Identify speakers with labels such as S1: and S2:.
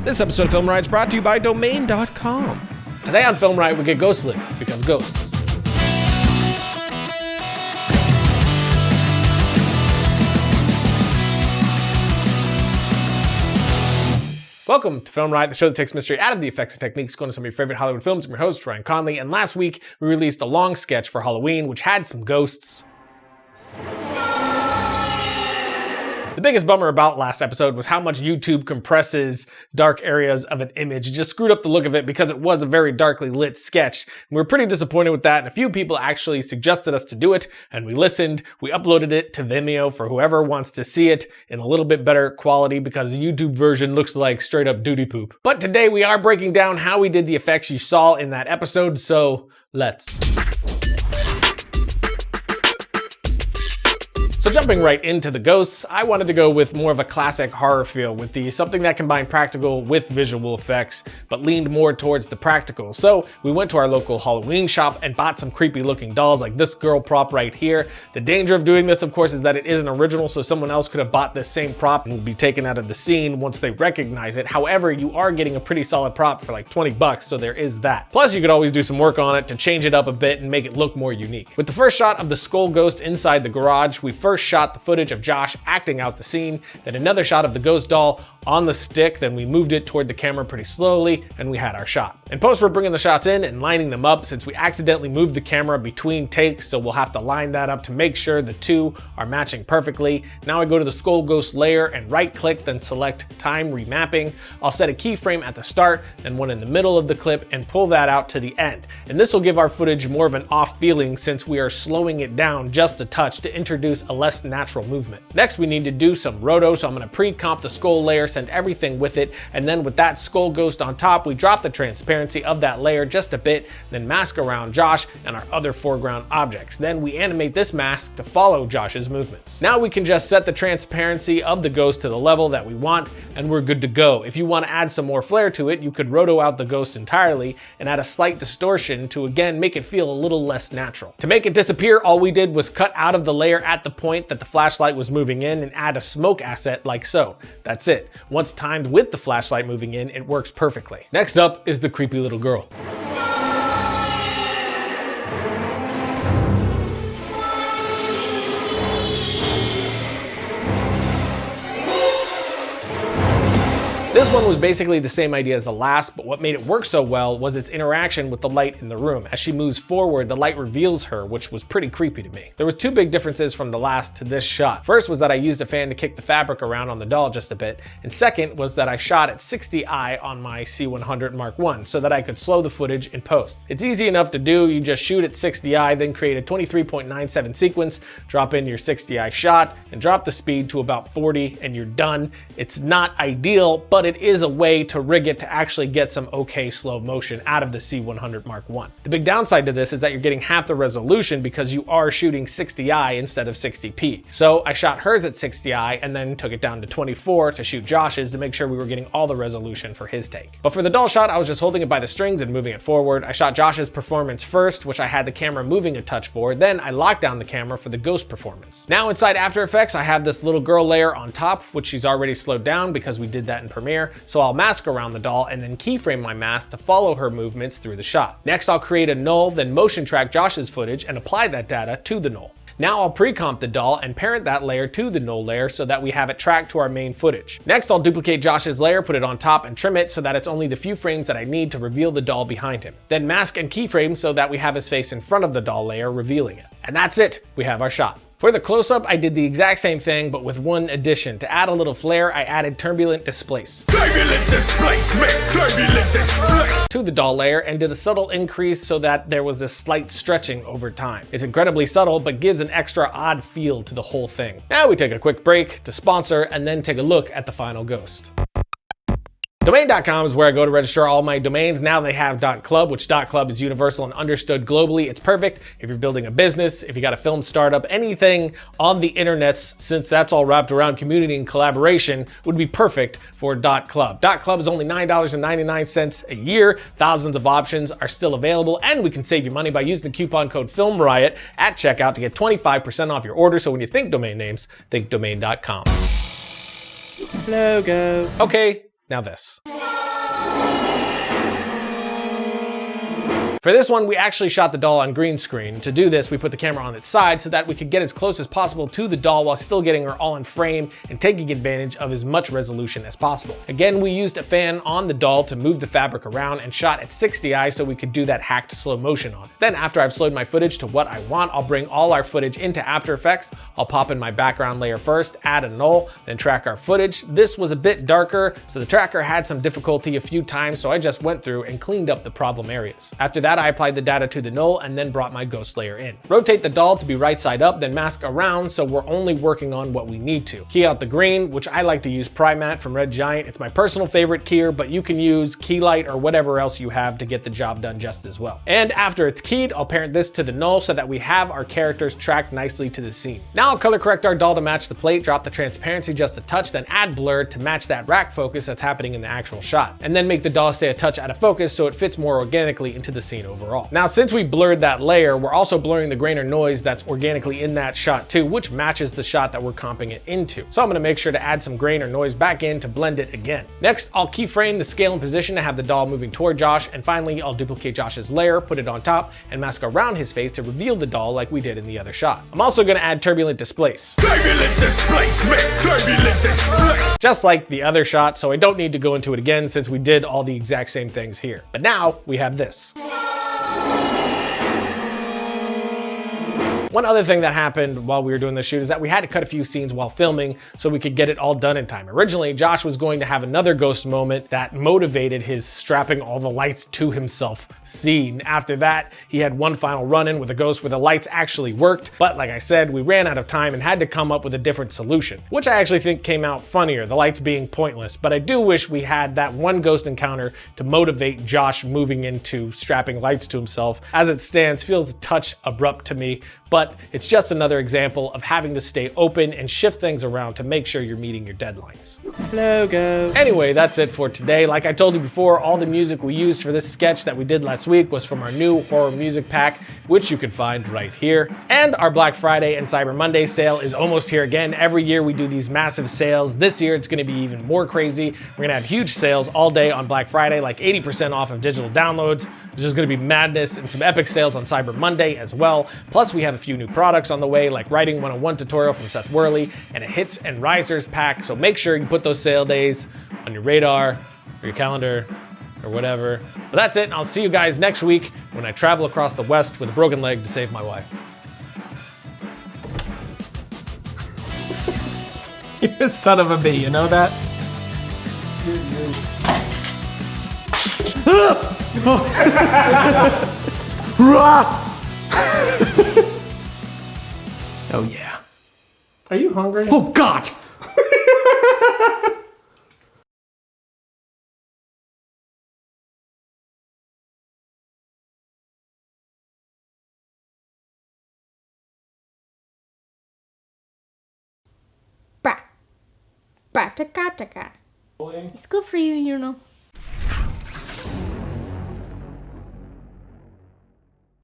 S1: This episode of Film Riot is brought to you by Domain.com.
S2: Today on Film Riot, we get Ghostlit, because ghosts. Welcome to Film Riot, the show that takes mystery out of the effects and techniques, going to some of your favorite Hollywood films. I'm your host, Ryan Conley, and last week we released a long sketch for Halloween, which had some ghosts. The biggest bummer about last episode was how much YouTube compresses dark areas of an image. It just screwed up the look of it because it was a very darkly lit sketch. We were pretty disappointed with that, and a few people actually suggested us to do it, and we listened. We uploaded it to Vimeo for whoever wants to see it in a little bit better quality because the YouTube version looks like straight up duty poop. But today we are breaking down how we did the effects you saw in that episode, so let's. So jumping right into the ghosts, I wanted to go with more of a classic horror feel with something that combined practical with visual effects, but leaned more towards the practical. So we went to our local Halloween shop and bought some creepy looking dolls like this girl prop right here. The danger of doing this, of course, is that it isn't original, so someone else could have bought this same prop and would be taken out of the scene once they recognize it. However, you are getting a pretty solid prop for like 20 bucks, so there is that. Plus, you could always do some work on it to change it up a bit and make it look more unique. With the first shot of the skull ghost inside the garage, we first shot the footage of Josh acting out the scene, then another shot of the ghost doll on the stick, then we moved it toward the camera pretty slowly, and we had our shot. In post, we're bringing the shots in and lining them up since we accidentally moved the camera between takes, so we'll have to line that up to make sure the two are matching perfectly. Now I go to the skull ghost layer and right click, then select time remapping. I'll set a keyframe at the start, then one in the middle of the clip, and pull that out to the end. And this will give our footage more of an off feeling since we are slowing it down just a touch to introduce a less natural movement. Next, we need to do some roto, so I'm going to pre-comp the skull layer, send everything with it, and then with that skull ghost on top, we drop the transparency of that layer just a bit, then mask around Josh and our other foreground objects. Then we animate this mask to follow Josh's movements. Now we can just set the transparency of the ghost to the level that we want, and we're good to go. If you want to add some more flair to it, you could roto out the ghost entirely and add a slight distortion to again make it feel a little less natural. To make it disappear, all we did was cut out of the layer at the point that the flashlight was moving in and add a smoke asset like so. That's it. Once timed with the flashlight moving in, it works perfectly. Next up is the creepy little girl. This one was basically the same idea as the last, but what made it work so well was its interaction with the light in the room. As she moves forward, the light reveals her, which was pretty creepy to me. There were two big differences from the last to this shot. First was that I used a fan to kick the fabric around on the doll just a bit, and second was that I shot at 60i on my C100 Mark I so that I could slow the footage in post. It's easy enough to do. You just shoot at 60i, then create a 23.97 sequence, drop in your 60i shot, and drop the speed to about 40, and you're done. It's not ideal, but it is a way to rig it to actually get some okay slow motion out of the C100 Mark I. The big downside to this is that you're getting half the resolution because you are shooting 60i instead of 60p. So I shot hers at 60i and then took it down to 24 to shoot Josh's to make sure we were getting all the resolution for his take. But for the doll shot, I was just holding it by the strings and moving it forward. I shot Josh's performance first, which I had the camera moving a touch for. Then I locked down the camera for the ghost performance. Now inside After Effects, I have this little girl layer on top, which she's already slowed down because we did that in Premiere. So I'll mask around the doll and then keyframe my mask to follow her movements through the shot. Next, I'll create a null, then motion track Josh's footage and apply that data to the null. Now I'll pre-comp the doll and parent that layer to the null layer so that we have it tracked to our main footage. Next, I'll duplicate Josh's layer, put it on top, and trim it so that it's only the few frames that I need to reveal the doll behind him. Then mask and keyframe so that we have his face in front of the doll layer, revealing it. And that's it. We have our shot. For the close-up, I did the exact same thing, but with one addition. To add a little flair, I added turbulent displace to the doll layer and did a subtle increase so that there was a slight stretching over time. It's incredibly subtle, but gives an extra odd feel to the whole thing. Now we take a quick break to sponsor and then take a look at the final ghost. Domain.com is where I go to register all my domains. Now they have .club, which .club is universal and understood globally. It's perfect if you're building a business, if you got a film startup, anything on the internet, since that's all wrapped around community and collaboration, would be perfect for .club. .club is only $9.99 a year. Thousands of options are still available, and we can save you money by using the coupon code FilmRiot at checkout to get 25% off your order. So when you think domain names, think domain.com.
S1: Logo.
S2: Okay. Now this. For this one, we actually shot the doll on green screen. To do this, we put the camera on its side so that we could get as close as possible to the doll while still getting her all in frame and taking advantage of as much resolution as possible. Again, we used a fan on the doll to move the fabric around and shot at 60i so we could do that hacked slow motion on it. Then after I've slowed my footage to what I want, I'll bring all our footage into After Effects. I'll pop in my background layer first, add a null, then track our footage. This was a bit darker, so the tracker had some difficulty a few times, so I just went through and cleaned up the problem areas. After that, I applied the data to the null and then brought my ghost layer in. Rotate the doll to be right side up, then mask around so we're only working on what we need to. Key out the green, which I like to use Primat from Red Giant. It's my personal favorite keyer, but you can use Keylight or whatever else you have to get the job done just as well. And after it's keyed, I'll parent this to the null so that we have our characters tracked nicely to the scene. Now I'll color correct our doll to match the plate, drop the transparency just a touch, then add blur to match that rack focus that's happening in the actual shot. And then make the doll stay a touch out of focus so it fits more organically into the scene overall. Now, since we blurred that layer, we're also blurring the grain or noise that's organically in that shot too, which matches the shot that we're comping it into. So I'm gonna make sure to add some grain or noise back in to blend it again. Next, I'll keyframe the scale and position to have the doll moving toward Josh, and finally, I'll duplicate Josh's layer, put it on top, and mask around his face to reveal the doll like we did in the other shot. I'm also gonna add turbulent displace. Turbulent displacement, turbulent displace. Just like the other shot, so I don't need to go into it again since we did all the exact same things here. But now we have this. One other thing that happened while we were doing the shoot is that we had to cut a few scenes while filming so we could get it all done in time. Originally, Josh was going to have another ghost moment that motivated his strapping all the lights to himself scene. After that, he had one final run-in with a ghost where the lights actually worked, but like I said, we ran out of time and had to come up with a different solution, which I actually think came out funnier, the lights being pointless, but I do wish we had that one ghost encounter to motivate Josh moving into strapping lights to himself. As it stands, feels a touch abrupt to me, but it's just another example of having to stay open and shift things around to make sure you're meeting your deadlines.
S1: Logo.
S2: Anyway, that's it for today. Like I told you before, all the music we used for this sketch that we did last week was from our new horror music pack, which you can find right here. And our Black Friday and Cyber Monday sale is almost here again. Every year we do these massive sales. This year it's gonna be even more crazy. We're gonna have huge sales all day on Black Friday, like 80% off of digital downloads. There's just gonna be madness and some epic sales on Cyber Monday as well. Plus we have a few new products on the way, like Writing 101 tutorial from Seth Worley and a Hits and Risers pack. So make sure you put those sale days on your radar or your calendar or whatever. But that's it, and I'll see you guys next week when I travel across the West with a broken leg to save my wife.
S3: You're a son of a bee, you know that? Oh yeah.
S2: Are you hungry?
S3: Oh God!
S4: Bra. Bra, taka, taka. It's good for you, you know.